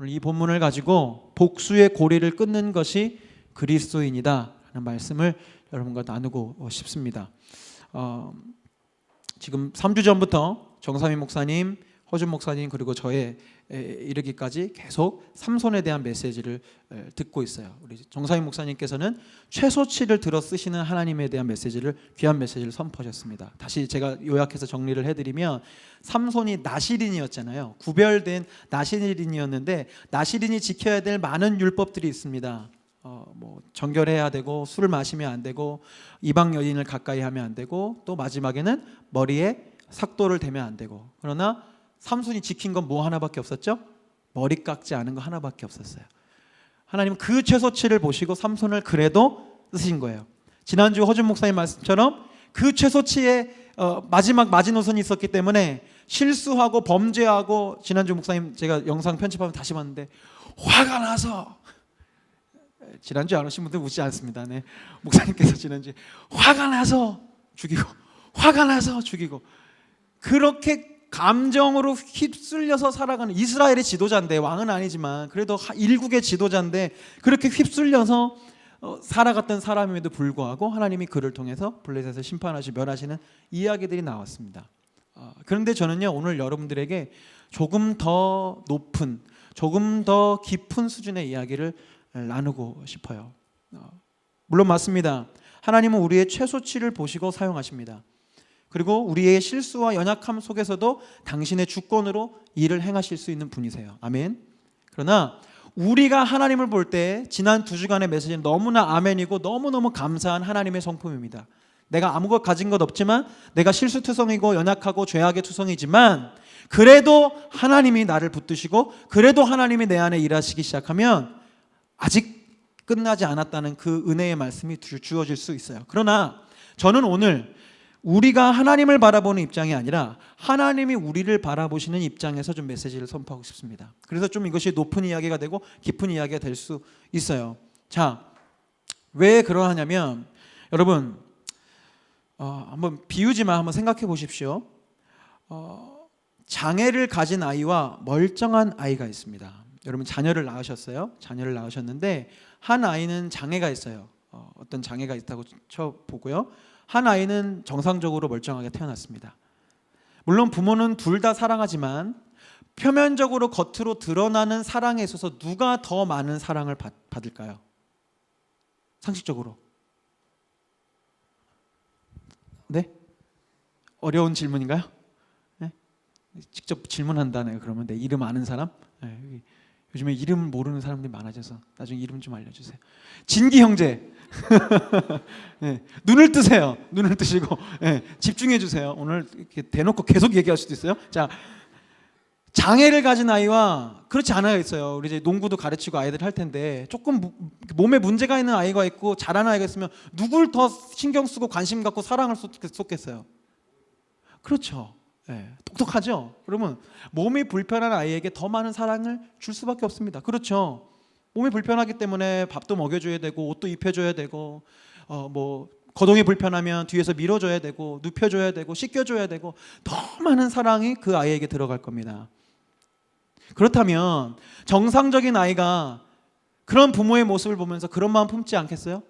오늘 이 본문을 가지고 복수의 고리를 끊는 것이 그리스도인이다 라는 말씀을 여러분과 나누고 싶습니다. 지금 3주 전부터 정삼위 목사님, 허준 목사님 그리고 저에 이르기까지 계속 삼손에 대한 메시지를 듣고 있어요. 우리 정삼위 목사님께서는 최소치를 들어 쓰시는 하나님에 대한 메시지를, 귀한 메시지를 선포하셨습니다. 다시 제가 요약해서 정리를 해드리면, 삼손이 나시린이었잖아요. 구별된 나시린이었는데, 나시린이 지켜야 될 많은 율법들이 있습니다. 정결해야 되고, 술을 마시면 안 되고, 이방 여인을 가까이 하면 안 되고, 또 마지막에는 머리에 삭도를 대면 안 되고. 그러나 삼손이 지킨 건 뭐 하나밖에 없었죠? 머리 깎지 않은 거 하나밖에 없었어요. 하나님은 그 최소치를 보시고 삼손을 그래도 쓰신 거예요. 지난주 허준 목사님 말씀처럼 그 최소치에 마지막 마지노선이 있었기 때문에 실수하고 범죄하고, 지난주 목사님 제가 영상 편집하면 다시 봤는데 화가 나서, 지난주 안 오신 분들 웃지 않습니다. 네. 목사님께서 지난주에 화가 나서 죽이고, 화가 나서 죽이고, 그렇게 감정으로 휩쓸려서 살아가는, 이스라엘의 지도자인데, 왕은 아니지만 그래도 일국의 지도자인데 그렇게 휩쓸려서 살아갔던 사람임에도 불구하고 하나님이 그를 통해서 블레셋을 심판하시 멸하시는 이야기들이 나왔습니다. 그런데 저는요, 오늘 여러분들에게 조금 더 높은, 조금 더 깊은 수준의 이야기를 나누고 싶어요. 물론 맞습니다. 하나님은 우리의 최소치를 보시고 사용하십니다. 그리고 우리의 실수와 연약함 속에서도 당신의 주권으로 일을 행하실 수 있는 분이세요. 아멘. 그러나 우리가 하나님을 볼 때, 지난 2주간의 메시지는 너무나 아멘이고 너무너무 감사한 하나님의 성품입니다. 내가 아무것 가진 것 없지만, 내가 실수투성이고 연약하고 죄악의 투성이지만, 그래도 하나님이 나를 붙드시고, 그래도 하나님이 내 안에 일하시기 시작하면 아직 끝나지 않았다는 그 은혜의 말씀이 주어질 수 있어요. 그러나 저는 오늘 우리가 하나님을 바라보는 입장이 아니라 하나님이 우리를 바라보시는 입장에서 좀 메시지를 선포하고 싶습니다. 그래서 좀 이것이 높은 이야기가 되고 깊은 이야기가 될 수 있어요. 자, 왜 그러하냐면, 여러분 한번 비유지만 한번 생각해 보십시오. 장애를 가진 아이와 멀쩡한 아이가 있습니다. 여러분 자녀를 낳으셨어요? 자녀를 낳으셨는데 한 아이는 장애가 있어요. 어떤 장애가 있다고 쳐보고요. 한 아이는 정상적으로 멀쩡하게 태어났습니다. 물론 부모는 둘 다 사랑하지만 표면적으로 겉으로 드러나는 사랑에 있어서 누가 더 많은 사랑을 받을까요? 상식적으로. 네? 어려운 질문인가요? 네? 직접 질문한다네요. 그러면 내 이름 아는 사람? 네. 요즘에 이름 모르는 사람들이 많아져서 나중에 이름 좀 알려주세요. 진기 형제. 네, 눈을 뜨세요. 눈을 뜨시고 집중해 주세요. 오늘 이렇게 대놓고 계속 얘기할 수도 있어요. 자, 장애를 가진 아이와 그렇지 않은 아이가 있어요. 우리 이제 농구도 가르치고 아이들 할 텐데, 조금 몸에 문제가 있는 아이가 있고 잘하는 아이가 있으면 누굴 더 신경 쓰고 관심 갖고 사랑을 쏟겠어요? 그렇죠. 똑똑하죠. 그러면 몸이 불편한 아이에게 더 많은 사랑을 줄 수밖에 없습니다. 그렇죠. 몸이 불편하기 때문에 밥도 먹여줘야 되고, 옷도 입혀줘야 되고, 거동이 불편하면 뒤에서 밀어줘야 되고, 눕혀줘야 되고, 씻겨줘야 되고, 더 많은 사랑이 그 아이에게 들어갈 겁니다. 그렇다면 정상적인 아이가 그런 부모의 모습을 보면서 그런 마음 품지 않겠어요?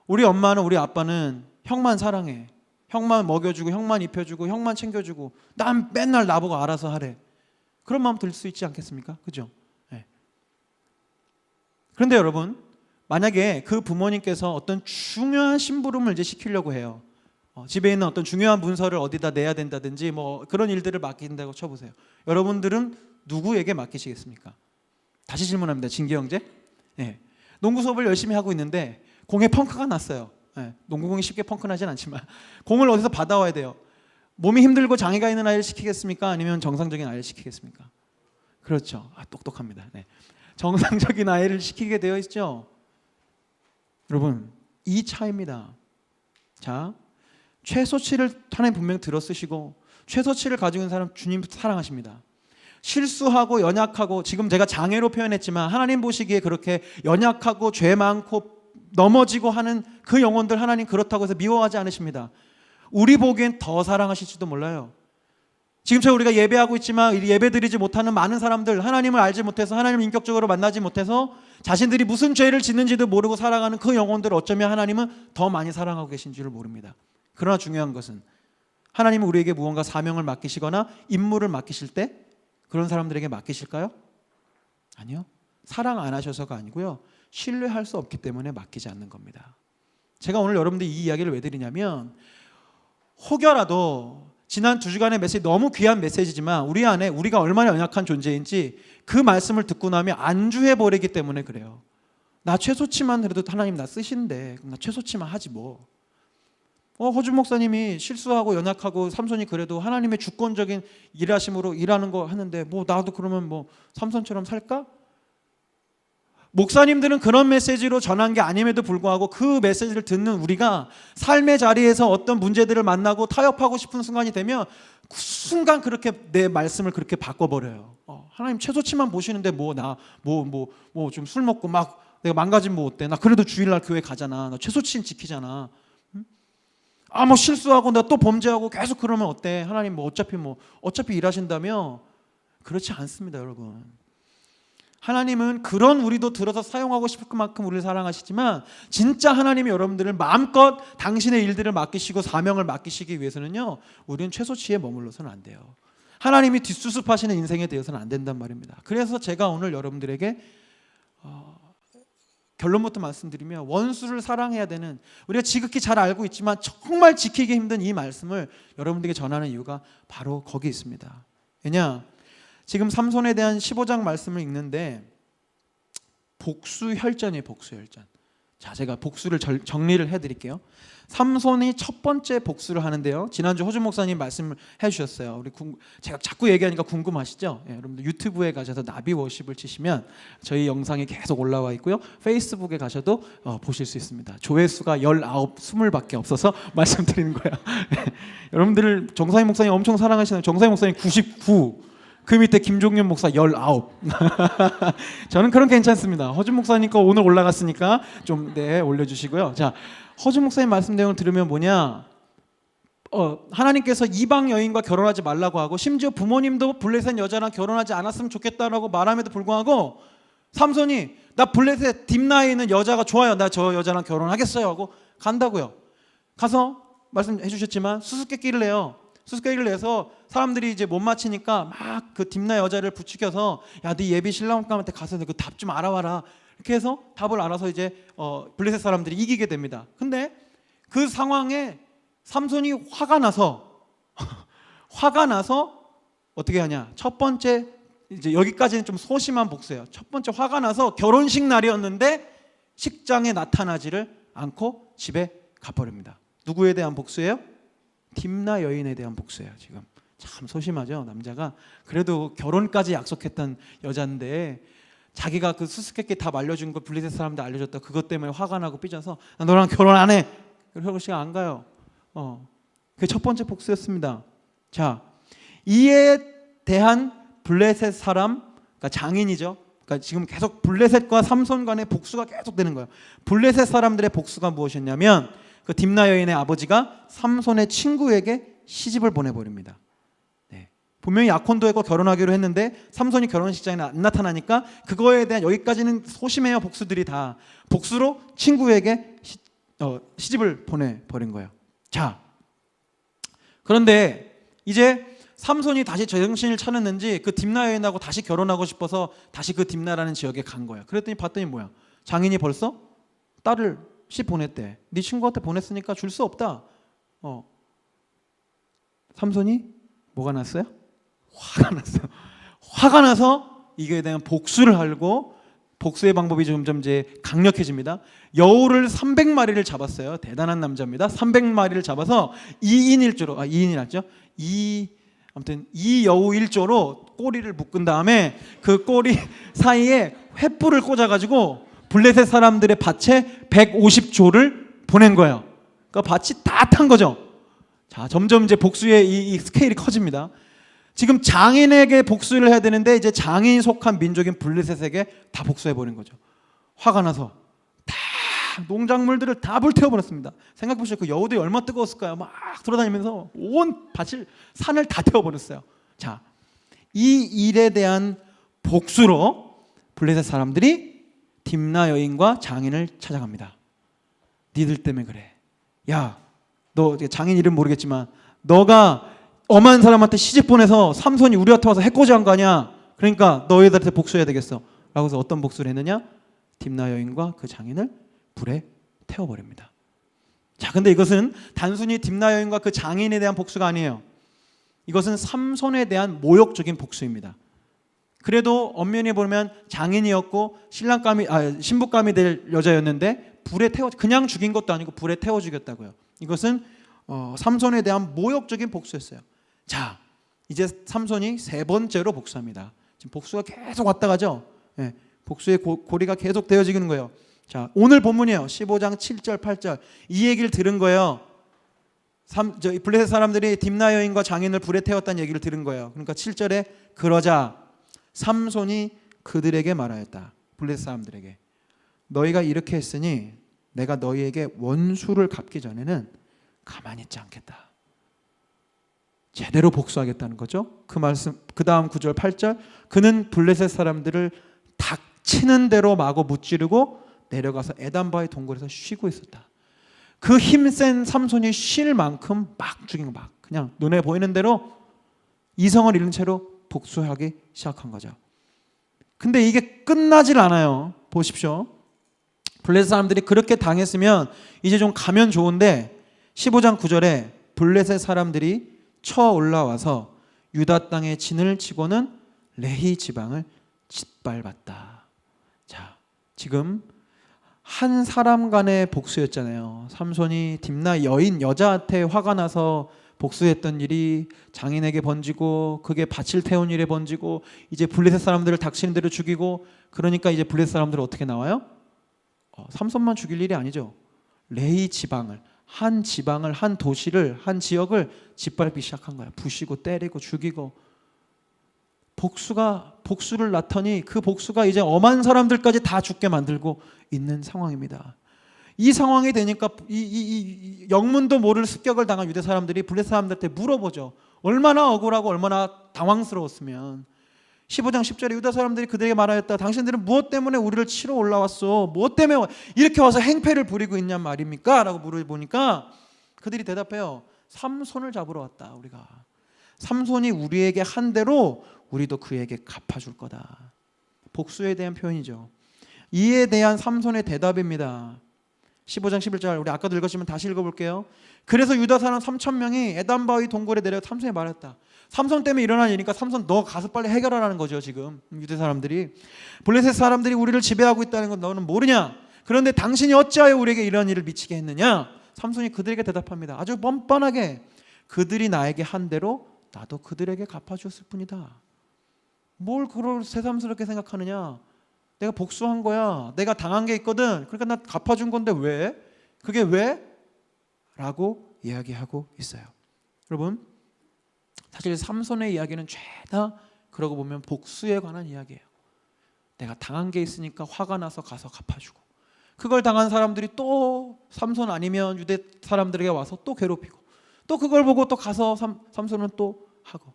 우리 엄마는, 우리 아빠는 형만 사랑해, 형만 먹여주고, 형만 입혀주고, 형만 챙겨주고, 난 맨날 나보고 알아서 하래. 그런 마음 들 수 있지 않겠습니까? 그죠? 그런데 여러분, 만약에 그 부모님께서 어떤 중요한 심부름을 이제 시키려고 해요. 집에 있는 어떤 중요한 문서를 어디다 내야 된다든지 그런 일들을 맡긴다고 쳐보세요. 여러분들은 누구에게 맡기시겠습니까? 다시 질문합니다. 진기 형제. 농구 수업을 열심히 하고 있는데 공에 펑크가 났어요. 농구공이 쉽게 펑크 나진 않지만 공을 어디서 받아와야 돼요. 몸이 힘들고 장애가 있는 아이를 시키겠습니까? 아니면 정상적인 아이를 시키겠습니까? 그렇죠. 똑똑합니다. 정상적인 아이를 시키게 되어 있죠. 여러분, 이 차이입니다. 자, 최소치를 하나님 분명히 들어 쓰시고, 최소치를 가지고 있는 사람 주님 사랑하십니다. 실수하고 연약하고, 지금 제가 장애로 표현했지만 하나님 보시기에 그렇게 연약하고 죄 많고 넘어지고 하는 그 영혼들 하나님 그렇다고 해서 미워하지 않으십니다. 우리 보기엔 더 사랑하실지도 몰라요. 지금처럼 우리가 예배하고 있지만 예배드리지 못하는 많은 사람들, 하나님을 알지 못해서 하나님을 인격적으로 만나지 못해서 자신들이 무슨 죄를 짓는지도 모르고 살아가는 그 영혼들을 어쩌면 하나님은 더 많이 사랑하고 계신 줄을 모릅니다. 그러나 중요한 것은 하나님은 우리에게 무언가 사명을 맡기시거나 임무를 맡기실 때 그런 사람들에게 맡기실까요? 아니요. 사랑 안 하셔서가 아니고요. 신뢰할 수 없기 때문에 맡기지 않는 겁니다. 제가 오늘 여러분들 이 이야기를 왜 드리냐면 혹여라도 지난 2주간의 메시지 너무 귀한 메시지지만 우리 안에 우리가 얼마나 연약한 존재인지 그 말씀을 듣고 나면 안주해 버리기 때문에 그래요. 나 최소치만 해도 하나님 나 쓰신대. 그럼 나 최소치만 하지 뭐. 허준 목사님이 실수하고 연약하고 삼손이 그래도 하나님의 주권적인 일하심으로 일하는 거 하는데 뭐 나도 그러면 뭐 삼손처럼 살까? 목사님들은 그런 메시지로 전한 게 아님에도 불구하고 그 메시지를 듣는 우리가 삶의 자리에서 어떤 문제들을 만나고 타협하고 싶은 순간이 되면 그 순간 그렇게 내 말씀을 그렇게 바꿔버려요. 하나님 최소치만 보시는데 뭐 나 뭐 좀 술 먹고 막 내가 망가지면 뭐 어때? 나 그래도 주일날 교회 가잖아. 나 최소치는 지키잖아. 뭐 실수하고 나 또 범죄하고 계속 그러면 어때? 하나님 어차피 일하신다며? 그렇지 않습니다, 여러분. 하나님은 그런 우리도 들어서 사용하고 싶을 만큼 우리를 사랑하시지만 진짜 하나님이 여러분들을 마음껏 당신의 일들을 맡기시고 사명을 맡기시기 위해서는요, 우리는 최소치에 머물러서는 안 돼요. 하나님이 뒷수습하시는 인생에 대해서는 안 된단 말입니다. 그래서 제가 오늘 여러분들에게 결론부터 말씀드리면 원수를 사랑해야 되는, 우리가 지극히 잘 알고 있지만 정말 지키기 힘든 이 말씀을 여러분들에게 전하는 이유가 바로 거기 있습니다. 왜냐? 지금 삼손에 대한 15장 말씀을 읽는데 복수혈전이에요. 복수혈전. 자, 제가 복수를 정리를 해드릴게요. 삼손이 첫 번째 복수를 하는데요. 지난주 허준 목사님 말씀을 해주셨어요. 제가 자꾸 얘기하니까 궁금하시죠? 여러분들 유튜브에 가셔서 나비 워십을 치시면 저희 영상이 계속 올라와 있고요. 페이스북에 가셔도 보실 수 있습니다. 조회수가 20밖에 없어서 말씀드리는 거예요. 여러분들 정사임 목사님 엄청 사랑하시는 정사임 목사님 99, 그 밑에 김종윤 목사 19. 저는 그런 괜찮습니다. 허준 목사님 거 오늘 올라갔으니까 좀 올려주시고요. 자, 허준 목사님 말씀 내용을 들으면 뭐냐? 하나님께서 이방 여인과 결혼하지 말라고 하고 심지어 부모님도 블레셋 여자랑 결혼하지 않았으면 좋겠다라고 말함에도 불구하고 삼손이 나 블레셋 딥나에 있는 여자가 좋아요. 나 저 여자랑 결혼하겠어요 하고 간다고요. 가서 말씀해 주셨지만 수수께끼를 내요. 수수께끼를 내서 사람들이 이제 못 맞히니까 막 그 딥나 여자를 부추겨서 야, 네 예비 신랑감한테 가서 그 답 좀 알아와라. 이렇게 해서 답을 알아서 이제 블레셋 사람들이 이기게 됩니다. 근데 그 상황에 삼손이 화가 나서 어떻게 하냐? 첫 번째 이제 여기까지는 좀 소심한 복수예요. 첫 번째 화가 나서 결혼식 날이었는데 식장에 나타나지를 않고 집에 가버립니다. 누구에 대한 복수예요? 딥나 여인에 대한 복수예요. 지금 참 소심하죠, 남자가. 그래도 결혼까지 약속했던 여자인데 자기가 그 수수께끼 다 알려준 거 블레셋 사람들 알려줬다. 그것 때문에 화가 나고 삐져서 나 너랑 결혼 안 해. 결혼식 안 가요. 그게 첫 번째 복수였습니다. 자, 이에 대한 블레셋 사람, 그러니까 장인이죠. 그러니까 지금 계속 블레셋과 삼손 간의 복수가 계속 되는 거예요. 블레셋 사람들의 복수가 무엇이었냐면 그 딥나 여인의 아버지가 삼손의 친구에게 시집을 보내버립니다. 분명히 약혼도 했고 결혼하기로 했는데 삼손이 결혼식장에 안 나타나니까 그거에 대한, 여기까지는 소심해요. 복수들이 다 복수로 친구에게 시집을 보내버린 거예요. 자, 그런데 이제 삼손이 다시 제정신을 차렸는지 그 딥나 여인하고 다시 결혼하고 싶어서 다시 그 딥나라는 지역에 간 거예요. 그랬더니 봤더니 뭐야? 장인이 벌써 딸을 시 보냈대. 네 친구한테 보냈으니까 줄 수 없다. 삼손이 뭐가 났어요? 화가 났어요. 화가 나서 이거에 대한 복수를 하고, 복수의 방법이 점점 이제 강력해집니다. 여우를 300마리를 잡았어요. 대단한 남자입니다. 300마리를 잡아서 2인 1조로, 2인이 낫죠? 아무튼 이 여우 1조로 꼬리를 묶은 다음에 그 꼬리 사이에 횃불을 꽂아가지고 블레셋 사람들의 밭에 150조를 보낸 거예요. 그러니까 밭이 다 탄 거죠. 자, 점점 이제 복수의 이 스케일이 커집니다. 지금 장인에게 복수를 해야 되는데 이제 장인이 속한 민족인 블레셋에게 다 복수해버린 거죠. 화가 나서 다 농작물들을 다 불태워버렸습니다. 생각해보시죠. 그 여우들이 얼마나 뜨거웠을까요? 막 돌아다니면서 온 밭을, 산을 다 태워버렸어요. 자, 이 일에 대한 복수로 블레셋 사람들이 딥나 여인과 장인을 찾아갑니다. 니들 때문에 그래. 야, 너 장인 이름 모르겠지만 너가 엄한 사람한테 시집 보내서 삼손이 우리한테 와서 해코지한 거 아니야. 그러니까 너희들한테 복수해야 되겠어. 라고 해서 어떤 복수를 했느냐? 딥나 여인과 그 장인을 불에 태워버립니다. 자, 근데 이것은 단순히 딥나 여인과 그 장인에 대한 복수가 아니에요. 이것은 삼손에 대한 모욕적인 복수입니다. 그래도 엄연히 보면 장인이었고 신부감이 될 여자였는데 불에 태워, 그냥 죽인 것도 아니고 불에 태워 죽였다고요. 이것은 삼손에 대한 모욕적인 복수였어요. 자, 이제 삼손이 세 번째로 복수합니다. 지금 복수가 계속 왔다 가죠. 예, 복수의 고리가 계속 되어지는 거예요. 자, 오늘 본문이에요. 15장 7절 8절 이 얘기를 들은 거예요. 블레셋 사람들이 딥나 여인과 장인을 불에 태웠다는 얘기를 들은 거예요. 그러니까 7절에 그러자 삼손이 그들에게 말하였다. 블레셋 사람들에게 너희가 이렇게 했으니 내가 너희에게 원수를 갚기 전에는 가만히 있지 않겠다. 제대로 복수하겠다는 거죠. 그 말씀, 그 다음 9절 8절 그는 블레셋 사람들을 닥치는 대로 마구 무찌르고 내려가서 에단바의 동굴에서 쉬고 있었다. 그 힘센 삼손이 쉴 만큼 막 죽인 거, 막 그냥 눈에 보이는 대로 이성을 잃은 채로 복수하기 시작한 거죠. 근데 이게 끝나질 않아요. 보십시오. 블레셋 사람들이 그렇게 당했으면 이제 좀 가면 좋은데 15장 9절에 블레셋 사람들이 쳐 올라와서 유다 땅에 진을 치고는 레히 지방을 짓밟았다. 자, 지금 한 사람 간의 복수였잖아요. 삼손이 딥나 여인 여자한테 화가 나서 복수했던 일이 장인에게 번지고 그게 밭을 태운 일에 번지고 이제 블레셋 사람들을 닥치는 대로 죽이고 그러니까 이제 블레셋 사람들은 어떻게 나와요? 삼손만 죽일 일이 아니죠. 레히 지방을 한 지방을 한 도시를 한 지역을 짓밟기 시작한 거야. 부시고 때리고 죽이고 복수를 낳더니 그 복수가 이제 엄한 사람들까지 다 죽게 만들고 있는 상황입니다. 이 상황이 되니까 이 영문도 모를 습격을 당한 유대 사람들이 블레셋 사람들한테 물어보죠. 얼마나 억울하고 얼마나 당황스러웠으면. 15장 10절에 유다 사람들이 그들에게 말하였다. 당신들은 무엇 때문에 우리를 치러 올라왔어? 무엇 때문에 이렇게 와서 행패를 부리고 있냔 말입니까? 라고 물어보니까 그들이 대답해요. 삼손을 잡으러 왔다. 우리가 삼손이 우리에게 한 대로 우리도 그에게 갚아줄 거다. 복수에 대한 표현이죠. 이에 대한 삼손의 대답입니다. 15장 11절 우리 아까도 읽었지만 다시 읽어볼게요. 그래서 유다 사람 3,000명이 에단바위 동굴에 내려 삼손에 말했다. 삼손 때문에 일어난 일이니까 삼손 너 가서 빨리 해결하라는 거죠. 지금 유대 사람들이 블레셋 사람들이 우리를 지배하고 있다는 건 너는 모르냐? 그런데 당신이 어찌하여 우리에게 이런 일을 미치게 했느냐? 삼손이 그들에게 대답합니다. 아주 뻔뻔하게 그들이 나에게 한 대로 나도 그들에게 갚아주었을 뿐이다. 뭘 그걸 새삼스럽게 생각하느냐? 내가 복수한 거야. 내가 당한 게 있거든. 그러니까 나 갚아준 건데 왜? 그게 왜? 라고 이야기하고 있어요. 여러분, 사실 삼손의 이야기는 죄다 그러고 보면 복수에 관한 이야기예요. 내가 당한 게 있으니까 화가 나서 가서 갚아주고 그걸 당한 사람들이 또 삼손 아니면 유대 사람들에게 와서 또 괴롭히고 또 그걸 보고 또 가서 삼손은 또 하고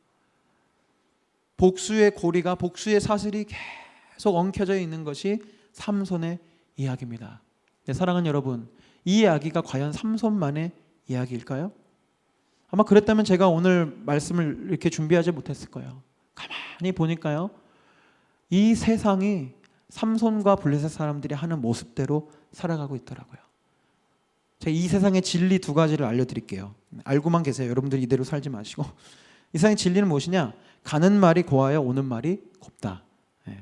복수의 고리가 복수의 사슬이 계속 엉켜져 있는 것이 삼손의 이야기입니다. 네, 사랑하는 여러분, 이 이야기가 과연 삼손만의 이야기일까요? 아마 그랬다면 제가 오늘 말씀을 이렇게 준비하지 못했을 거예요. 가만히 보니까요, 이 세상이 삼손과 블레셋 사람들이 하는 모습대로 살아가고 있더라고요. 제가 이 세상의 진리 두 가지를 알려드릴게요. 알고만 계세요. 여러분들 이대로 살지 마시고. 이 세상의 진리는 무엇이냐? 가는 말이 고하여 오는 말이 곱다.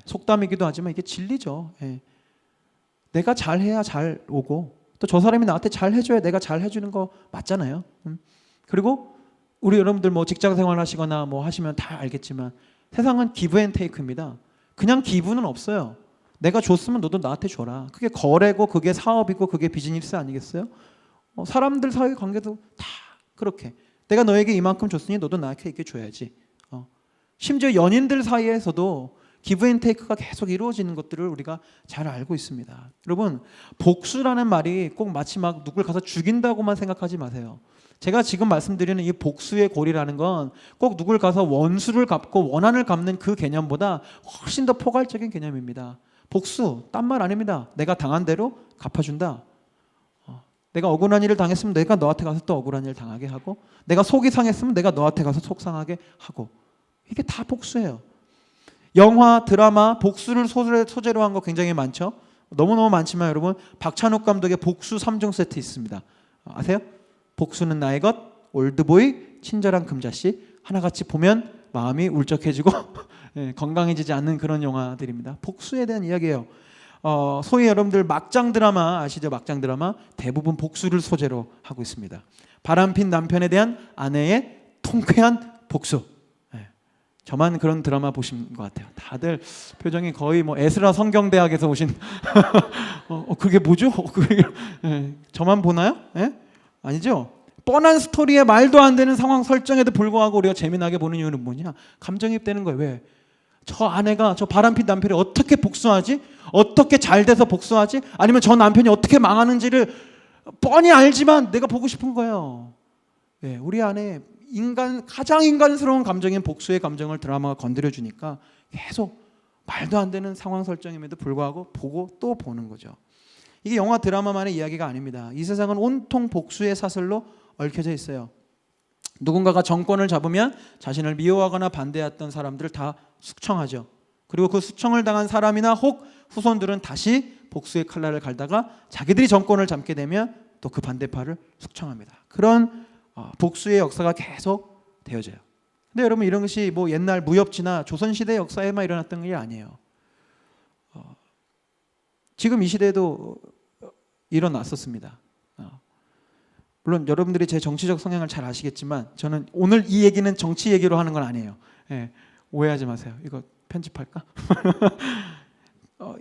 속담이기도 하지만 이게 진리죠. 내가 잘해야 잘 오고 또 저 사람이 나한테 잘 해줘야 내가 잘 해주는 거 맞잖아요. 그리고 우리 여러분들 뭐 직장 생활 하시거나 뭐 하시면 다 알겠지만 세상은 기브 앤 테이크입니다. 그냥 기부는 없어요. 내가 줬으면 너도 나한테 줘라. 그게 거래고 그게 사업이고 그게 비즈니스 아니겠어요? 사람들 사이 관계도 다 그렇게 내가 너에게 이만큼 줬으니 너도 나에게 이렇게 줘야지. 심지어 연인들 사이에서도 기브 앤 테이크가 계속 이루어지는 것들을 우리가 잘 알고 있습니다. 여러분, 복수라는 말이 꼭 마치 막 누굴 가서 죽인다고만 생각하지 마세요. 제가 지금 말씀드리는 이 복수의 고리라는 건 꼭 누굴 가서 원수를 갚고 원한을 갚는 그 개념보다 훨씬 더 포괄적인 개념입니다. 복수, 딴 말 아닙니다. 내가 당한 대로 갚아준다. 내가 억울한 일을 당했으면 내가 너한테 가서 또 억울한 일을 당하게 하고, 내가 속이 상했으면 내가 너한테 가서 속 상하게 하고, 이게 다 복수예요. 영화, 드라마, 복수를 소재로 한 거 굉장히 많죠. 너무너무 많지만 여러분, 박찬욱 감독의 복수 3종 세트 있습니다. 아세요? 복수는 나의 것, 올드보이, 친절한 금자씨. 하나같이 보면 마음이 울적해지고 건강해지지 않는 그런 영화들입니다. 복수에 대한 이야기예요. 소위 여러분들 막장 드라마 아시죠? 막장 드라마 대부분 복수를 소재로 하고 있습니다. 바람핀 남편에 대한 아내의 통쾌한 복수. 저만 그런 드라마 보신 것 같아요. 다들 표정이 거의 뭐 에스라 성경대학에서 오신 그게 뭐죠? 저만 보나요? 아니죠? 뻔한 스토리에 말도 안 되는 상황 설정에도 불구하고 우리가 재미나게 보는 이유는 뭐냐? 감정이입되는 거예요. 왜? 저 아내가, 저 바람핀 남편이 어떻게 복수하지? 어떻게 잘 돼서 복수하지? 아니면 저 남편이 어떻게 망하는지를 뻔히 알지만 내가 보고 싶은 거예요. 우리 안에 가장 인간스러운 감정인 복수의 감정을 드라마가 건드려주니까 계속 말도 안 되는 상황 설정임에도 불구하고 보고 또 보는 거죠. 이게 영화 드라마만의 이야기가 아닙니다. 이 세상은 온통 복수의 사슬로 얽혀져 있어요. 누군가가 정권을 잡으면 자신을 미워하거나 반대했던 사람들을 다 숙청하죠. 그리고 그 숙청을 당한 사람이나 혹 후손들은 다시 복수의 칼날을 갈다가 자기들이 정권을 잡게 되면 또 그 반대파를 숙청합니다. 그런 복수의 역사가 계속 되어져요. 근데 여러분, 이런 것이 뭐 옛날 무협지나 조선시대 역사에만 일어났던 게 아니에요. 지금 이 시대에도 일어났었습니다. 물론 여러분들이 제 정치적 성향을 잘 아시겠지만 저는 오늘 이 얘기는 정치 얘기로 하는 건 아니에요. 오해하지 마세요. 이거 편집할까?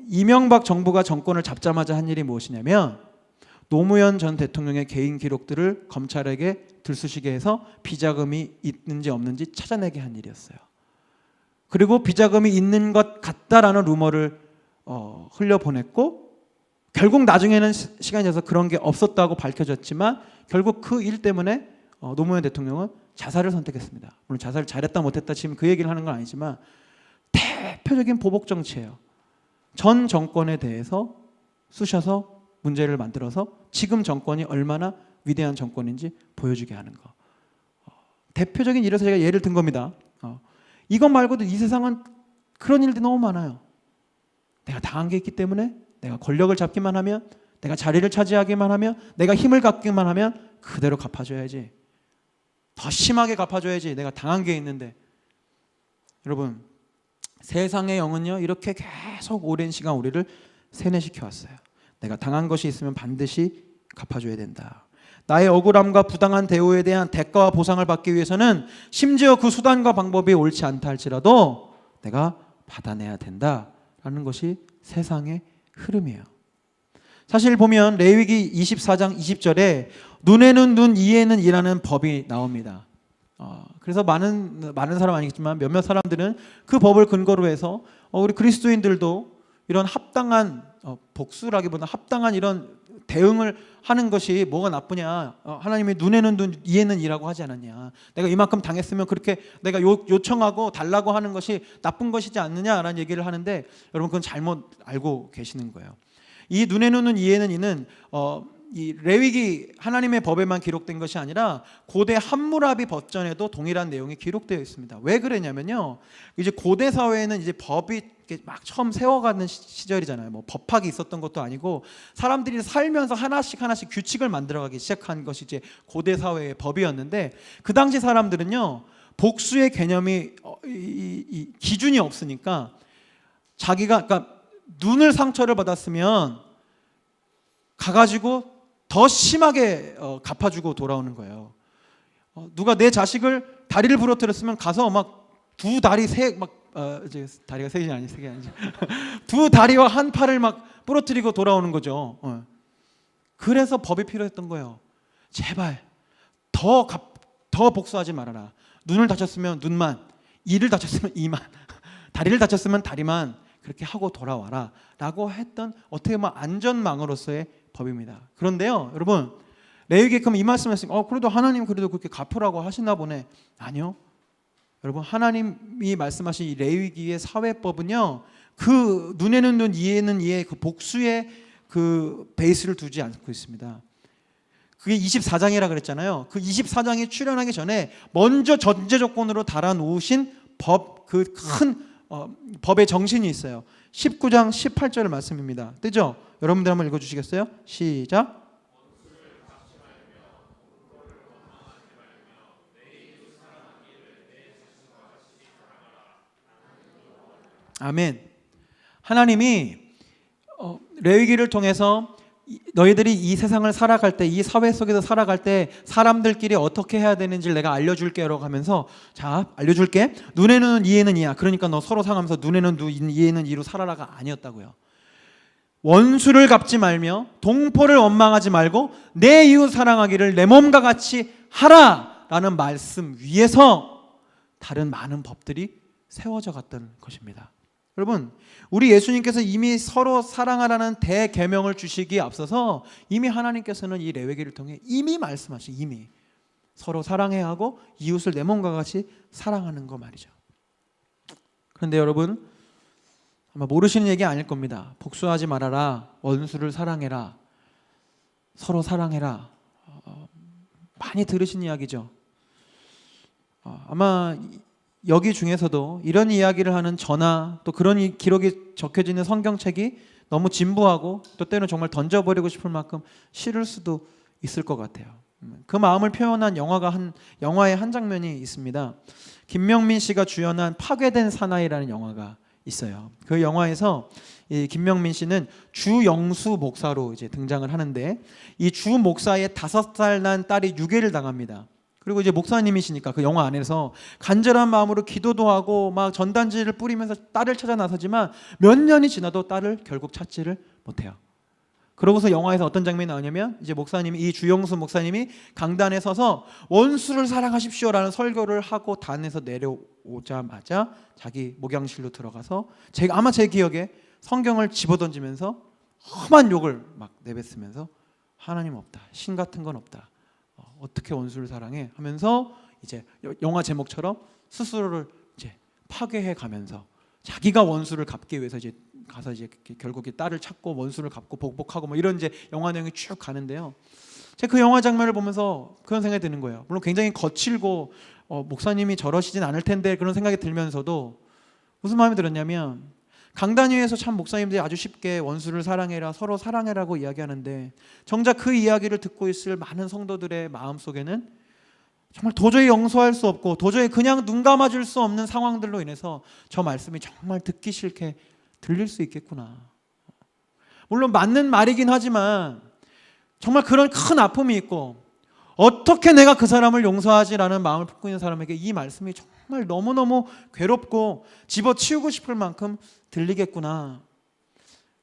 이명박 정부가 정권을 잡자마자 한 일이 무엇이냐면 노무현 전 대통령의 개인 기록들을 검찰에게 들쑤시게 해서 비자금이 있는지 없는지 찾아내게 한 일이었어요. 그리고 비자금이 있는 것 같다라는 루머를 흘려보냈고, 결국 나중에는 시간이 지나서 그런 게 없었다고 밝혀졌지만 결국 그 일 때문에 노무현 대통령은 자살을 선택했습니다. 물론 자살을 잘했다 못했다 지금 그 얘기를 하는 건 아니지만 대표적인 보복 정치예요. 전 정권에 대해서 쑤셔서 문제를 만들어서 지금 정권이 얼마나 위대한 정권인지 보여주게 하는 거. 대표적인 일에서 제가 예를 든 겁니다. 이것 말고도 이 세상은 그런 일들이 너무 많아요. 내가 당한 게 있기 때문에, 내가 권력을 잡기만 하면, 내가 자리를 차지하기만 하면, 내가 힘을 갖기만 하면 그대로 갚아줘야지. 더 심하게 갚아줘야지. 내가 당한 게 있는데. 여러분, 세상의 영은요 이렇게 계속 오랜 시간 우리를 세뇌시켜 왔어요. 내가 당한 것이 있으면 반드시 갚아줘야 된다. 나의 억울함과 부당한 대우에 대한 대가와 보상을 받기 위해서는 심지어 그 수단과 방법이 옳지 않다 할지라도 내가 받아내야 된다라는 것이 세상의 흐름이에요. 사실 보면 레위기 24장 20절에 눈에는 눈, 이에는 이라는 법이 나옵니다. 그래서 많은 사람 아니겠지만 몇몇 사람들은 그 법을 근거로 해서 우리 그리스도인들도 이런 합당한 복수라기보다 합당한 이런 대응을 하는 것이 뭐가 나쁘냐, 하나님이 눈에는 눈, 이에는 이라고 하지 않았냐, 내가 이만큼 당했으면 그렇게 내가 요청하고 달라고 하는 것이 나쁜 것이지 않느냐라는 얘기를 하는데, 여러분 그건 잘못 알고 계시는 거예요. 이 눈에는 눈, 이에는 이는 이 레위기 하나님의 법에만 기록된 것이 아니라 고대 함무라비 버전에도 동일한 내용이 기록되어 있습니다. 왜 그러냐면요, 이제 고대 사회에는 이제 법이 막 처음 세워가는 시절이잖아요. 뭐 법학이 있었던 것도 아니고 사람들이 살면서 하나씩 규칙을 만들어가기 시작한 것이 이제 고대 사회의 법이었는데, 그 당시 사람들은요 복수의 개념이 이 기준이 없으니까 자기가, 그러니까 눈을 상처를 받았으면 가가지고 더 심하게 갚아주고 돌아오는 거예요. 누가 내 자식을 다리를 부러뜨렸으면 가서 막 두 다리 다리가 세 개가 아니지 두 다리와 한 팔을 막 부러뜨리고 돌아오는 거죠. 그래서 법이 필요했던 거예요. 제발 더 복수하지 말아라. 눈을 다쳤으면 눈만, 이를 다쳤으면 이만. 다리를 다쳤으면 다리만 그렇게 하고 돌아와라 라고 했던 어떻게 보면 안전망으로서의 법입니다. 그런데요 여러분, 레위기에 그럼 이 말씀했으면 그래도 하나님 그래도 그렇게 갚으라고 하시나 보네. 아니요 여러분, 하나님이 말씀하신 이 레위기의 사회법은요, 그 눈에는 눈 이에는 이에 그 복수의 그 베이스를 두지 않고 있습니다. 그게 24장이라 그랬잖아요. 그 24장이 출현하기 전에 먼저 전제 조건으로 달아놓으신 법, 그 큰 법의 정신이 있어요. 19장 18절 말씀입니다. 뜨죠? 여러분들 한번 읽어주시겠어요? 시작. 아멘. 하나님이 레위기를 통해서 너희들이 이 세상을 살아갈 때, 이 사회 속에서 살아갈 때 사람들끼리 어떻게 해야 되는지를 내가 알려줄게 라고 하면서, 자 알려줄게, 눈에는 눈 이에는 이야. 그러니까 너 서로 상하면서 눈에는 눈 이에는 이로 살아라가 아니었다고요. 원수를 갚지 말며 동포를 원망하지 말고 내 이웃 사랑하기를 내 몸과 같이 하라 라는 말씀 위에서 다른 많은 법들이 세워져 갔던 것입니다. 여러분, 우리 예수님께서 이미 서로 사랑하라는 대계명을 주시기에 앞서서 이미 하나님께서는 이 레위기를 통해 이미 말씀하신, 이미 서로 사랑해야 하고 이웃을 내 몸과 같이 사랑하는 거 말이죠. 그런데 여러분, 아마 모르시는 얘기 아닐 겁니다. 복수하지 말아라, 원수를 사랑해라, 서로 사랑해라, 많이 들으신 이야기죠. 아마 여기 중에서도 이런 이야기를 하는 저나 또 그런 기록이 적혀져 있는 성경책이 너무 진부하고 또 때로는 정말 던져버리고 싶을 만큼 싫을 수도 있을 것 같아요. 그 마음을 표현한 영화의 한 장면이 있습니다. 김명민 씨가 주연한 파괴된 사나이라는 영화가 있어요. 그 영화에서 이 김명민 씨는 주영수 목사로 이제 등장을 하는데, 이 주 목사의 5살 난 딸이 유괴를 당합니다. 그리고 이제 목사님이시니까 그 영화 안에서 간절한 마음으로 기도도 하고 막 전단지를 뿌리면서 딸을 찾아 나서지만 몇 년이 지나도 딸을 결국 찾지를 못해요. 그러고서 영화에서 어떤 장면이 나오냐면, 이제 목사님이, 이 주영수 목사님이 강단에 서서 원수를 사랑하십시오라는 설교를 하고 단에서 내려오자마자 자기 목양실로 들어가서 아마 제 기억에 성경을 집어던지면서 험한 욕을 막 내뱉으면서 하나님 없다, 신 같은 건 없다, 어떻게 원수를 사랑해 하면서 이제 영화 제목처럼 스스로를 이제 파괴해 가면서 자기가 원수를 갚기 위해서 이제 가서 이제 결국에 딸을 찾고 원수를 갚고 복복하고 뭐 이런 이제 영화 내용이 쭉 가는데요. 제가 그 영화 장면을 보면서 그런 생각이 드는 거예요. 물론 굉장히 거칠고 목사님이 저러시진 않을 텐데 그런 생각이 들면서도 무슨 마음이 들었냐면, 강단 위에서 참 목사님들이 아주 쉽게 원수를 사랑해라, 서로 사랑해라고 이야기하는데 정작 그 이야기를 듣고 있을 많은 성도들의 마음속에는 정말 도저히 용서할 수 없고 도저히 그냥 눈 감아줄 수 없는 상황들로 인해서 저 말씀이 정말 듣기 싫게 들릴 수 있겠구나. 물론 맞는 말이긴 하지만 정말 그런 큰 아픔이 있고 어떻게 내가 그 사람을 용서하지라는 마음을 품고 있는 사람에게 이 말씀이 정말 너무너무 괴롭고 집어치우고 싶을 만큼 들리겠구나.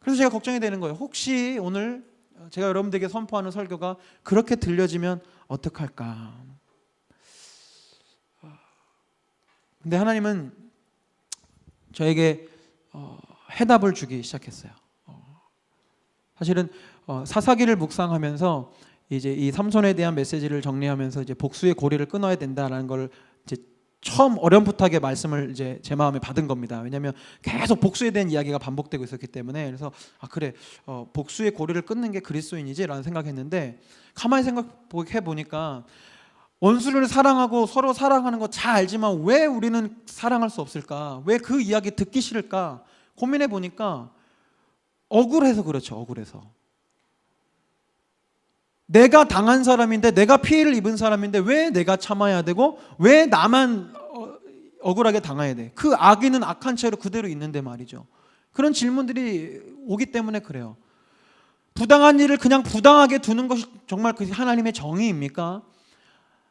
그래서 제가 걱정이 되는 거예요. 혹시 오늘 제가 여러분들에게 선포하는 설교가 그렇게 들려지면 어떡할까. 근데 하나님은 저에게 해답을 주기 시작했어요. 사실은 사사기를 묵상하면서 이제 이 삼손에 대한 메시지를 정리하면서 이제 복수의 고리를 끊어야 된다라는 걸 이제 처음 어렴풋하게 말씀을 이제 제 마음에 받은 겁니다. 왜냐하면 계속 복수에 대한 이야기가 반복되고 있었기 때문에. 그래서 그래, 복수의 고리를 끊는 게 그리스도인이지라는 생각했는데, 가만히 생각해 보니까 원수를 사랑하고 서로 사랑하는 거 잘 알지만 왜 우리는 사랑할 수 없을까? 왜 그 이야기 듣기 싫을까? 고민해 보니까 억울해서 그렇죠. 억울해서. 내가 당한 사람인데, 내가 피해를 입은 사람인데 왜 내가 참아야 되고 왜 나만 억울하게 당해야 돼? 그 악인은 악한 채로 그대로 있는데 말이죠. 그런 질문들이 오기 때문에 그래요. 부당한 일을 그냥 부당하게 두는 것이 정말 그 하나님의 정의입니까?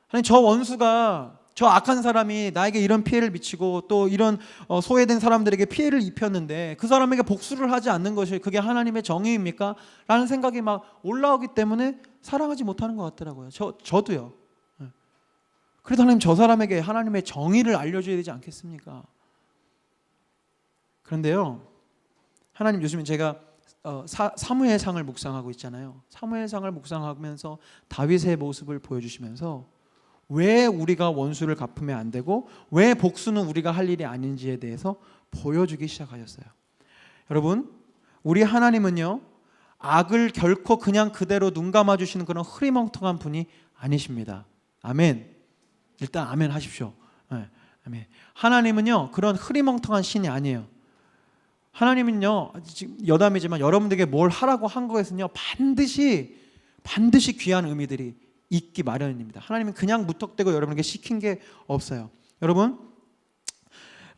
아니, 저 원수가, 저 악한 사람이 나에게 이런 피해를 미치고 또 이런 소외된 사람들에게 피해를 입혔는데 그 사람에게 복수를 하지 않는 것이 그게 하나님의 정의입니까? 라는 생각이 막 올라오기 때문에 사랑하지 못하는 것 같더라고요. 저도요. 그래도 하나님, 저 사람에게 하나님의 정의를 알려줘야 되지 않겠습니까? 그런데요, 하나님 요즘에 제가 사무엘상을 묵상하고 있잖아요. 사무엘상을 묵상하면서 다윗의 모습을 보여주시면서 왜 우리가 원수를 갚으면 안 되고 왜 복수는 우리가 할 일이 아닌지에 대해서 보여주기 시작하셨어요. 여러분, 우리 하나님은요, 악을 결코 그냥 그대로 눈 감아주시는 그런 흐리멍텅한 분이 아니십니다. 아멘. 일단 아멘 하십시오. 네, 아멘. 하나님은요, 그런 흐리멍텅한 신이 아니에요. 하나님은요, 지금 여담이지만 여러분들에게 뭘 하라고 한 것에는요, 반드시 귀한 의미들이 있기 마련입니다. 하나님은 그냥 무턱대고 여러분에게 시킨 게 없어요. 여러분,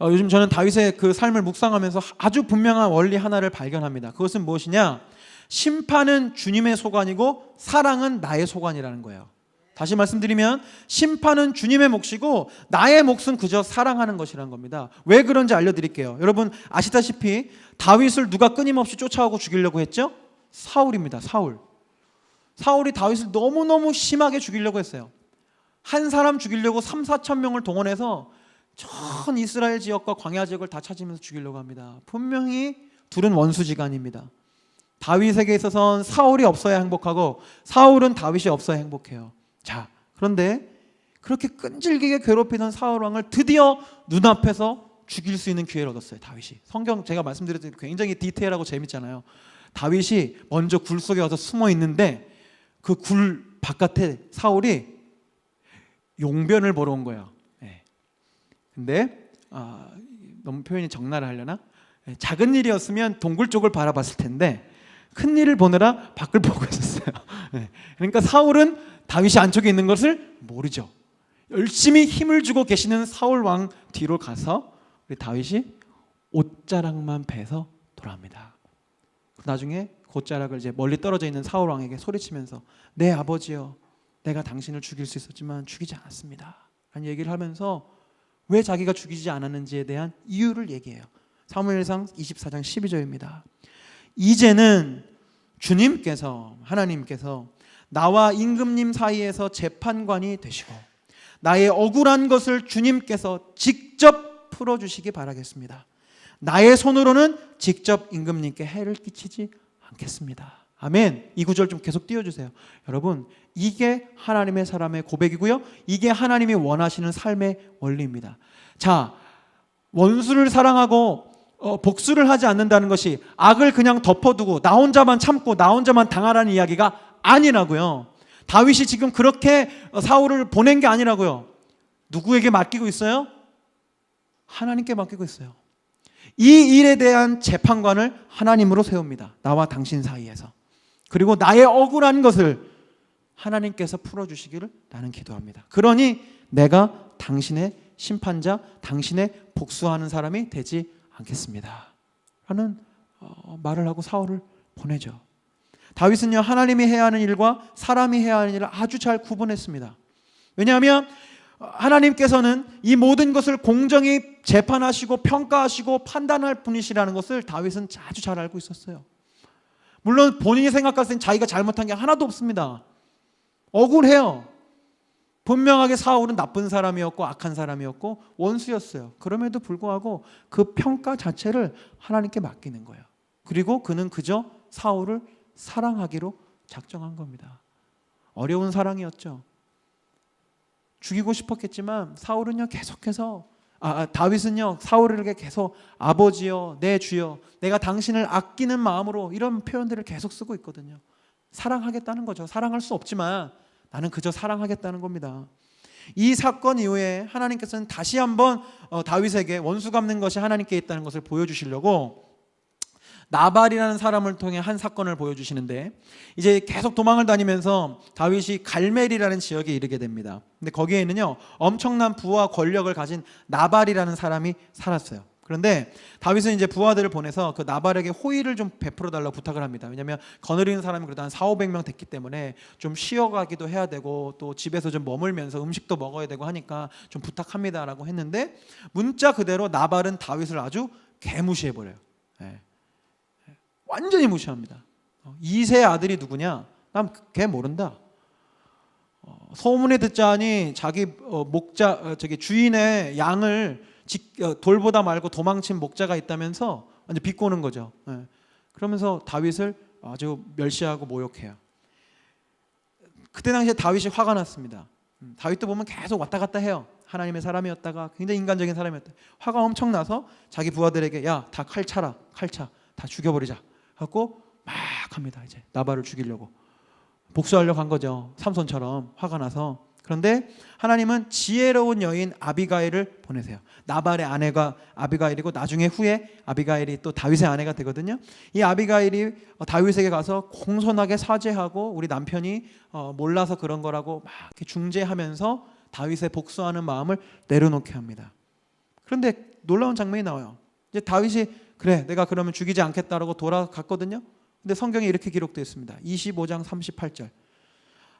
요즘 저는 다윗의 그 삶을 묵상하면서 아주 분명한 원리 하나를 발견합니다. 그것은 무엇이냐? 심판은 주님의 소관이고 사랑은 나의 소관이라는 거예요. 다시 말씀드리면 심판은 주님의 몫이고 나의 몫은 그저 사랑하는 것이라는 겁니다. 왜 그런지 알려드릴게요. 여러분 아시다시피 다윗을 누가 끊임없이 쫓아오고 죽이려고 했죠? 사울입니다. 사울이 다윗을 너무너무 심하게 죽이려고 했어요. 한 사람 죽이려고 3-4천 명을 동원해서 전 이스라엘 지역과 광야 지역을 다 찾으면서 죽이려고 합니다. 분명히 둘은 원수지간입니다. 다윗에게 있어서는 사울이 없어야 행복하고 사울은 다윗이 없어야 행복해요. 자, 그런데 그렇게 끈질기게 괴롭히던 사울 왕을 드디어 눈앞에서 죽일 수 있는 기회를 얻었어요. 다윗이. 성경 제가 말씀드렸더니 굉장히 디테일하고 재밌잖아요. 다윗이 먼저 굴 속에 와서 숨어 있는데 그 굴 바깥에 사울이 용변을 보러 온 거예요. 근데 너무 표현이 적나라하려나? 작은 일이었으면 동굴 쪽을 바라봤을 텐데 큰 일을 보느라 밖을 보고 있었어요. 그러니까 사울은 다윗이 안쪽에 있는 것을 모르죠. 열심히 힘을 주고 계시는 사울 왕 뒤로 가서 우리 다윗이 옷자락만 베서 돌아옵니다. 나중에 옷자락을 이제 멀리 떨어져 있는 사울 왕에게 소리치면서 내 아버지여, 내가 당신을 죽일 수 있었지만 죽이지 않았습니다 라는 얘기를 하면서 왜 자기가 죽이지 않았는지에 대한 이유를 얘기해요. 사무엘상 24장 12절입니다. 이제는 주님께서, 하나님께서 나와 임금님 사이에서 재판관이 되시고 나의 억울한 것을 주님께서 직접 풀어주시기 바라겠습니다. 나의 손으로는 직접 임금님께 해를 끼치지 않겠습니다. 아멘. 이 구절 좀 계속 띄워주세요. 여러분, 이게 하나님의 사람의 고백이고요, 이게 하나님이 원하시는 삶의 원리입니다. 자, 원수를 사랑하고 복수를 하지 않는다는 것이 악을 그냥 덮어두고 나 혼자만 참고 나 혼자만 당하라는 이야기가 아니라고요. 다윗이 지금 그렇게 사울을 보낸 게 아니라고요. 누구에게 맡기고 있어요? 하나님께 맡기고 있어요. 이 일에 대한 재판관을 하나님으로 세웁니다. 나와 당신 사이에서. 그리고 나의 억울한 것을 하나님께서 풀어주시기를 나는 기도합니다. 그러니 내가 당신의 심판자, 당신의 복수하는 사람이 되지 않겠습니다 라는 말을 하고 사울을 보내죠. 다윗은요, 하나님이 해야 하는 일과 사람이 해야 하는 일을 아주 잘 구분했습니다. 왜냐하면 하나님께서는 이 모든 것을 공정히 재판하시고 평가하시고 판단할 분이시라는 것을 다윗은 아주 잘 알고 있었어요. 물론 본인이 생각했을 땐 자기가 잘못한 게 하나도 없습니다. 억울해요. 분명하게 사울은 나쁜 사람이었고 악한 사람이었고 원수였어요. 그럼에도 불구하고 그 평가 자체를 하나님께 맡기는 거예요. 그리고 그는 그저 사울을 사랑하기로 작정한 겁니다. 어려운 사랑이었죠. 죽이고 싶었겠지만 사울은요, 계속해서 다윗은요, 사울에게 계속 아버지여, 내 주여, 내가 당신을 아끼는 마음으로, 이런 표현들을 계속 쓰고 있거든요. 사랑하겠다는 거죠. 사랑할 수 없지만 나는 그저 사랑하겠다는 겁니다. 이 사건 이후에 하나님께서는 다시 한번 다윗에게 원수 갚는 것이 하나님께 있다는 것을 보여주시려고 나발이라는 사람을 통해 한 사건을 보여주시는데, 이제 계속 도망을 다니면서 다윗이 갈멜이라는 지역에 이르게 됩니다. 근데 거기에는요, 엄청난 부와 권력을 가진 나발이라는 사람이 살았어요. 그런데 다윗은 이제 부하들을 보내서 그 나발에게 호의를 좀 베풀어 달라고 부탁을 합니다. 왜냐하면 거느리는 사람이 그래도 한 400-500명 됐기 때문에 좀 쉬어가기도 해야 되고 또 집에서 좀 머물면서 음식도 먹어야 되고 하니까 좀 부탁합니다라고 했는데, 문자 그대로 나발은 다윗을 아주 개무시해버려요. 완전히 무시합니다. 2세 아들이 누구냐? 난 걔 모른다. 소문에 듣자니 자기 주인의 양을 돌보다 말고 도망친 목자가 있다면서 완전 비꼬는 거죠. 예. 그러면서 다윗을 아주 멸시하고 모욕해요. 그때 당시에 다윗이 화가 났습니다. 다윗도 보면 계속 왔다 갔다 해요. 하나님의 사람이었다가 굉장히 인간적인 사람이었다. 화가 엄청 나서 자기 부하들에게 야, 다 칼 차라, 칼차, 다 죽여버리자 하고 막 합니다. 이제 나발을 죽이려고 복수하려고 한 거죠. 삼손처럼 화가 나서. 그런데 하나님은 지혜로운 여인 아비가일을 보내세요. 나발의 아내가 아비가일이고 나중에 후에 아비가일이 또 다윗의 아내가 되거든요. 이 아비가일이 다윗에게 가서 공손하게 사죄하고 우리 남편이 몰라서 그런 거라고 막 이렇게 중재하면서 다윗의 복수하는 마음을 내려놓게 합니다. 그런데 놀라운 장면이 나와요. 이제 다윗이 그래 내가 그러면 죽이지 않겠다라고 돌아갔거든요. 근데 성경에 이렇게 기록되어 있습니다. 25장 38절.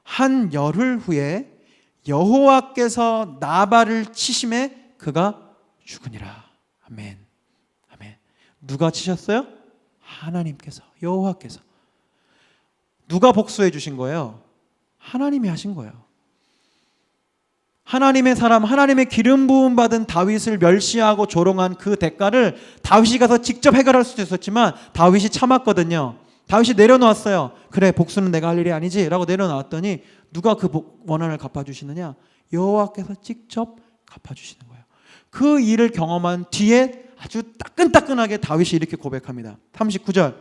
한 열흘 후에 여호와께서 나발을 치심에 그가 죽으니라. 아멘. 아멘. 누가 치셨어요? 하나님께서, 여호와께서. 누가 복수해 주신 거예요? 하나님이 하신 거예요. 하나님의 사람, 하나님의 기름 부음 받은 다윗을 멸시하고 조롱한 그 대가를 다윗이 가서 직접 해결할 수도 있었지만 다윗이 참았거든요. 다윗이 내려놓았어요. 그래 복수는 내가 할 일이 아니지 라고 내려놓았더니 누가 그 원한을 갚아주시느냐? 여호와께서 직접 갚아주시는 거예요. 그 일을 경험한 뒤에 아주 따끈따끈하게 다윗이 이렇게 고백합니다. 39절.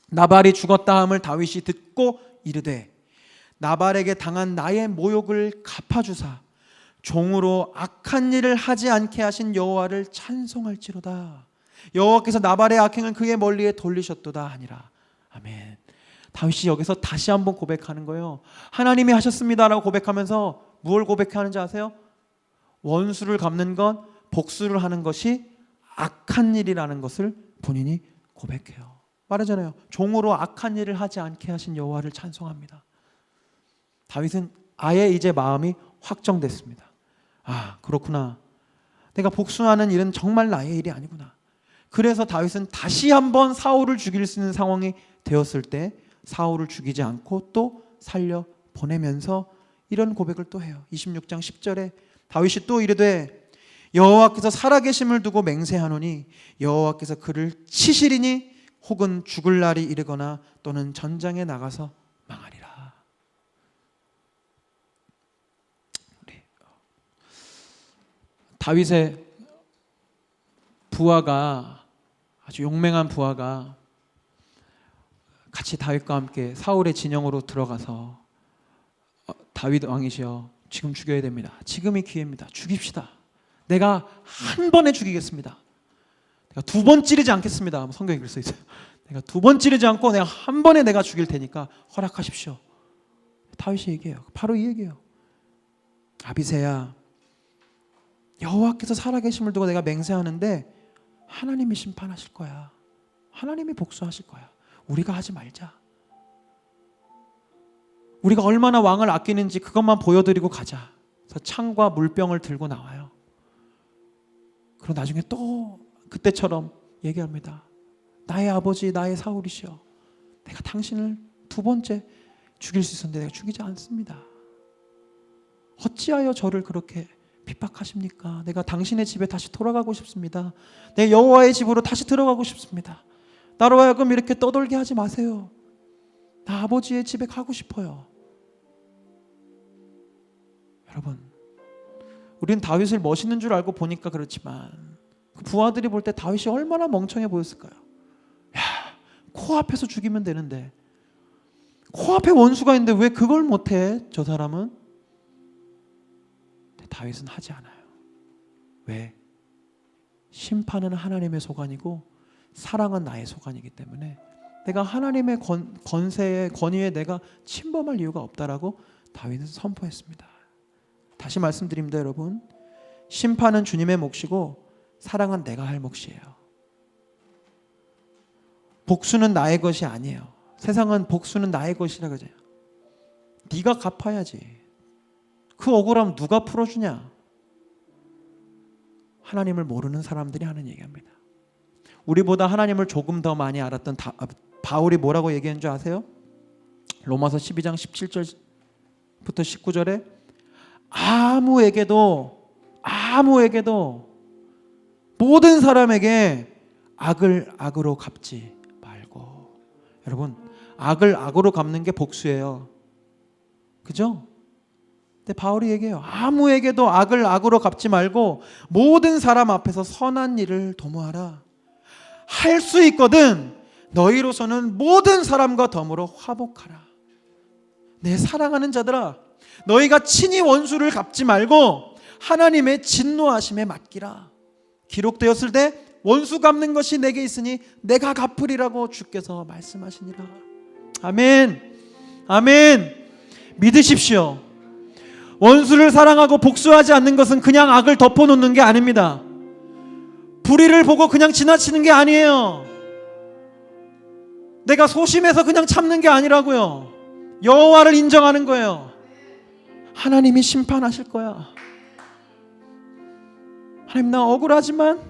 나발이 죽었다 함을 다윗이 듣고 이르되 나발에게 당한 나의 모욕을 갚아주사 종으로 악한 일을 하지 않게 하신 여호와를 찬송할지로다. 여호와께서 나발의 악행을 그의 멀리에 돌리셨도다 하니라. 아멘. 다윗이 여기서 다시 한번 고백하는 거예요. 하나님이 하셨습니다라고 고백하면서 무엇을 고백하는지 아세요? 원수를 갚는 건 복수를 하는 것이 악한 일이라는 것을 본인이 고백해요. 말하잖아요. 종으로 악한 일을 하지 않게 하신 여호와를 찬송합니다. 다윗은 아예 이제 마음이 확정됐습니다. 아, 그렇구나. 내가 복수하는 일은 정말 나의 일이 아니구나. 그래서 다윗은 다시 한번 사울을 죽일 수 있는 상황이 되었을 때 사울을 죽이지 않고 또 살려 보내면서 이런 고백을 또 해요. 26장 10절에 다윗이 또 이르되 여호와께서 살아계심을 두고 맹세하노니 여호와께서 그를 치시리니 혹은 죽을 날이 이르거나 또는 전장에 나가서 망하리라. 다윗의 부하가 아주 용맹한 부하가 같이 다윗과 함께 사울의 진영으로 들어가서 다윗 왕이시여 지금 죽여야 됩니다. 지금이 기회입니다. 죽입시다. 내가 한 번에 죽이겠습니다. 내가 두 번 찌르지 않겠습니다. 성경에 그렇게 써 있어요. 내가 두 번 찌르지 않고 내가 한 번에 내가 죽일 테니까 허락하십시오. 다윗이 얘기해요. 바로 이 얘기예요. 아비새야 여호와께서 살아계심을 두고 내가 맹세하는데 하나님이 심판하실 거야. 하나님이 복수하실 거야. 우리가 하지 말자. 우리가 얼마나 왕을 아끼는지 그것만 보여드리고 가자. 그래서 창과 물병을 들고 나와요. 그리고 나중에 또 그때처럼 얘기합니다. 나의 아버지 나의 사울이시여 내가 당신을 두 번째 죽일 수 있었는데 내가 죽이지 않습니다. 어찌하여 저를 그렇게 핍박하십니까? 내가 당신의 집에 다시 돌아가고 싶습니다. 내 여호와의 집으로 다시 들어가고 싶습니다. 나로 하여금 이렇게 떠돌게 하지 마세요. 나 아버지의 집에 가고 싶어요. 여러분, 우리는 다윗을 멋있는 줄 알고 보니까 그렇지만 그 부하들이 볼 때 다윗이 얼마나 멍청해 보였을까요? 야, 코앞에서 죽이면 되는데 코앞에 원수가 있는데 왜 그걸 못해? 저 사람은? 근데 다윗은 하지 않아요. 왜? 심판은 하나님의 소관이고 사랑은 나의 소관이기 때문에 내가 하나님의 권세에 권위에 내가 침범할 이유가 없다라고 다윗은 선포했습니다. 다시 말씀드립니다, 여러분. 심판은 주님의 몫이고 사랑은 내가 할 몫이에요. 복수는 나의 것이 아니에요. 세상은 복수는 나의 것이라 그러죠. 네가 갚아야지. 그 억울함 누가 풀어주냐? 하나님을 모르는 사람들이 하는 얘기입니다. 우리보다 하나님을 조금 더 많이 알았던 바울이 뭐라고 얘기한 줄 아세요? 로마서 12장 17절부터 19절에 아무에게도 모든 사람에게 악을 악으로 갚지 말고. 여러분, 악을 악으로 갚는 게 복수예요. 그죠? 근데 바울이 얘기해요. 아무에게도 악을 악으로 갚지 말고 모든 사람 앞에서 선한 일을 도모하라. 할 수 있거든 너희로서는 모든 사람과 더불어 화목하라. 내 사랑하는 자들아, 너희가 친히 원수를 갚지 말고 하나님의 진노하심에 맡기라. 기록되었을 때 원수 갚는 것이 내게 있으니 내가 갚으리라고 주께서 말씀하시니라. 아멘. 아멘. 믿으십시오. 원수를 사랑하고 복수하지 않는 것은 그냥 악을 덮어놓는 게 아닙니다. 불의를 보고 그냥 지나치는 게 아니에요. 내가 소심해서 그냥 참는 게 아니라고요. 여호와를 인정하는 거예요. 하나님이 심판하실 거야. 하나님, 나 억울하지만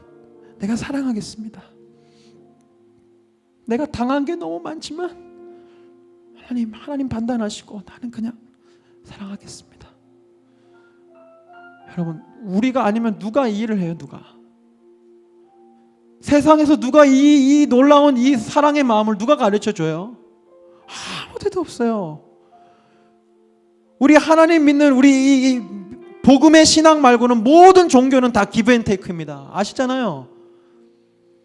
내가 사랑하겠습니다. 내가 당한 게 너무 많지만 하나님 판단하시고 나는 그냥 사랑하겠습니다. 여러분, 우리가 아니면 누가 이 일을 해요? 누가? 세상에서 누가 이 놀라운 이 사랑의 마음을 누가 가르쳐줘요? 아무데도 없어요. 우리 하나님 믿는 우리 이 복음의 신앙 말고는 모든 종교는 다 기브 앤 테이크입니다. 아시잖아요.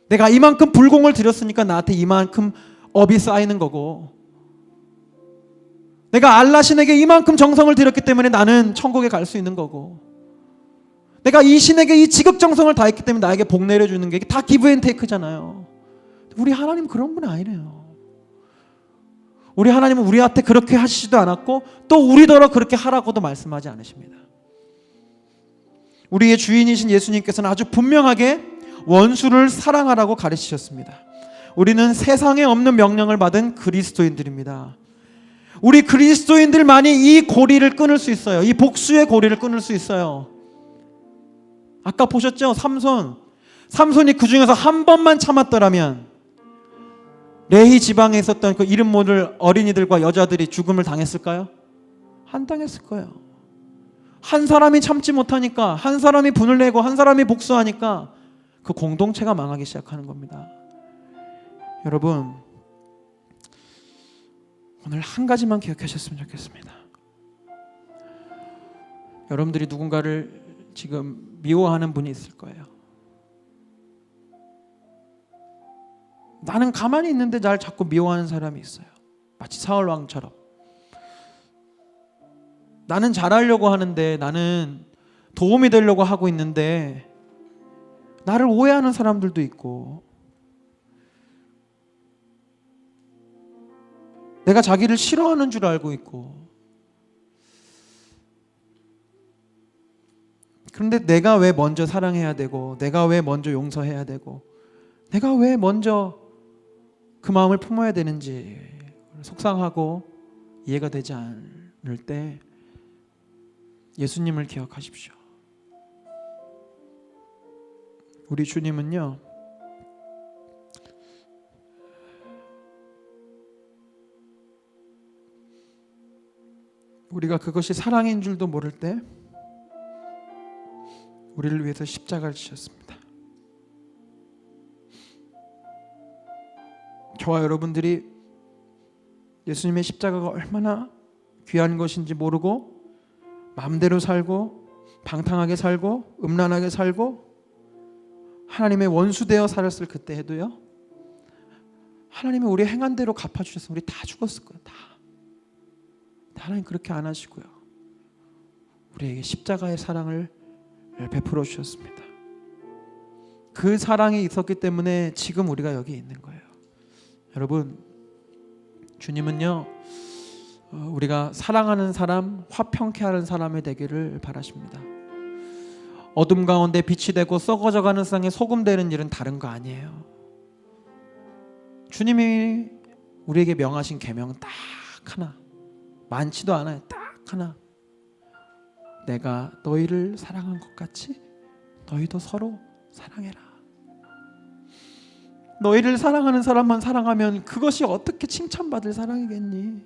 내가 이만큼 불공을 드렸으니까 나한테 이만큼 업이 쌓이는 거고, 내가 알라신에게 이만큼 정성을 드렸기 때문에 나는 천국에 갈 수 있는 거고, 내가 이 신에게 이 지극정성을 다했기 때문에 나에게 복 내려주는 게 다 기브 앤 테이크잖아요. 우리 하나님 그런 분 아니래요. 우리 하나님은 우리한테 그렇게 하시지도 않았고 또 우리더러 그렇게 하라고도 말씀하지 않으십니다. 우리의 주인이신 예수님께서는 아주 분명하게 원수를 사랑하라고 가르치셨습니다. 우리는 세상에 없는 명령을 받은 그리스도인들입니다. 우리 그리스도인들만이 이 고리를 끊을 수 있어요. 이 복수의 고리를 끊을 수 있어요. 아까 보셨죠? 삼손이 그 중에서 한 번만 참았더라면 레히 지방에 있었던 그 이름 모를 어린이들과 여자들이 죽음을 당했을까요? 안 당했을 거예요. 한 사람이 참지 못하니까, 한 사람이 분을 내고 한 사람이 복수하니까 그 공동체가 망하기 시작하는 겁니다. 여러분, 오늘 한 가지만 기억하셨으면 좋겠습니다. 여러분들이 누군가를 지금 미워하는 분이 있을 거예요. 나는 가만히 있는데 날 자꾸 미워하는 사람이 있어요. 마치 사울왕처럼. 나는 잘하려고 하는데, 나는 도움이 되려고 하고 있는데 나를 오해하는 사람들도 있고, 내가 자기를 싫어하는 줄 알고 있고, 그런데 내가 왜 먼저 사랑해야 되고, 내가 왜 먼저 용서해야 되고, 내가 왜 먼저 그 마음을 품어야 되는지 속상하고 이해가 되지 않을 때 예수님을 기억하십시오. 우리 주님은요, 우리가 그것이 사랑인 줄도 모를 때 우리를 위해서 십자가를 지셨습니다. 저와 여러분들이 예수님의 십자가가 얼마나 귀한 것인지 모르고 마음대로 살고 방탕하게 살고 음란하게 살고 하나님의 원수되어 살았을 그때 해도요, 하나님이 우리 행한 대로 갚아주셨으면 우리 다 죽었을 거예요. 다. 하나님 그렇게 안 하시고요, 우리에게 십자가의 사랑을 베풀어 주셨습니다. 그 사랑이 있었기 때문에 지금 우리가 여기 있는 거예요. 여러분, 주님은요, 우리가 사랑하는 사람, 화평케 하는 사람이 되기를 바라십니다. 어둠 가운데 빛이 되고 썩어져가는 세상에 소금 되는 일은 다른 거 아니에요. 주님이 우리에게 명하신 계명 딱 하나, 많지도 않아요. 딱 하나. 내가 너희를 사랑한 것 같이 너희도 서로 사랑해라. 너희를 사랑하는 사람만 사랑하면 그것이 어떻게 칭찬받을 사랑이겠니?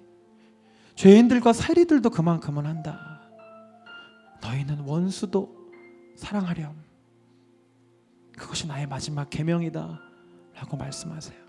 죄인들과 세리들도 그만큼은 한다. 너희는 원수도 사랑하렴. 그것이 나의 마지막 계명이다 라고 말씀하세요.